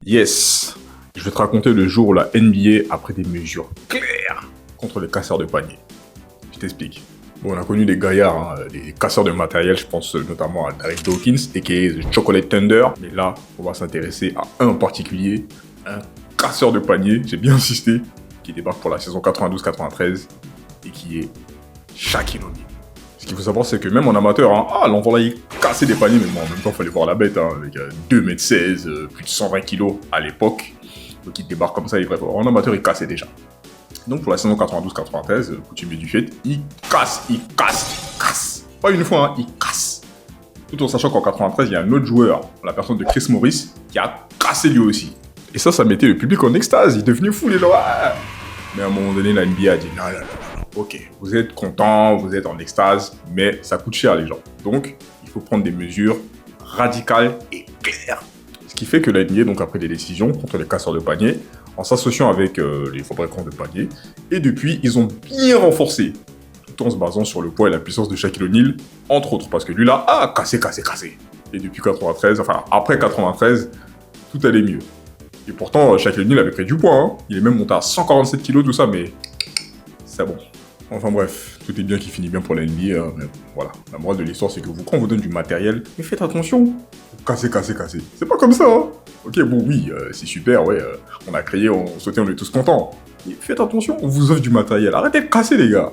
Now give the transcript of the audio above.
Yes, je vais te raconter le jour où la NBA a pris des mesures claires contre les casseurs de panier. Je t'explique. Bon, on a connu des gaillards, des casseurs de matériel, je pense notamment à Derek Dawkins, a.k.a. The Chocolate Thunder. Mais là, on va s'intéresser à un en particulier, un casseur de panier, j'ai bien insisté, qui débarque pour la saison 92-93 et qui est Shaquille O'Neal. Ce qu'il faut savoir, c'est que même en amateur, l'enfant là, il cassait des paniers, mais bon, en même temps, il fallait voir la bête, avec 2,16 m, plus de 120 kg à l'époque. Donc il débarque comme ça, et bref, en amateur, il cassait déjà. Donc pour la saison 92-93, coutumier du fait, il casse. Pas une fois, il casse. Tout en sachant qu'en 93, il y a un autre joueur, la personne de Chris Morris, qui a cassé lui aussi. Et ça mettait le public en extase, il devenait fou, les gens. Mais à un moment donné, la NBA a dit non, ok, vous êtes contents, vous êtes en extase, mais ça coûte cher, les gens. Donc, il faut prendre des mesures radicales et claires. Ce qui fait que la NBA donc, a pris des décisions contre les casseurs de panier, en s'associant avec les fabricants de paniers. Et depuis, ils ont bien renforcé, tout en se basant sur le poids et la puissance de Shaquille O'Neal, entre autres, parce que lui là, cassé. Et depuis 93, enfin après 93, tout allait mieux. Et pourtant, Shaquille O'Neal avait pris du poids, Il est même monté à 147 kg, tout ça, mais c'est bon. Enfin bref, tout est bien qui finit bien pour la NBA, mais voilà. La morale de l'histoire, c'est que quand on vous donne du matériel, mais faites attention. Casser. C'est pas comme ça, Ok, bon, oui, c'est super, ouais, on a créé, on sautait, on est tous contents. Mais faites attention, on vous offre du matériel. Arrêtez de casser, les gars.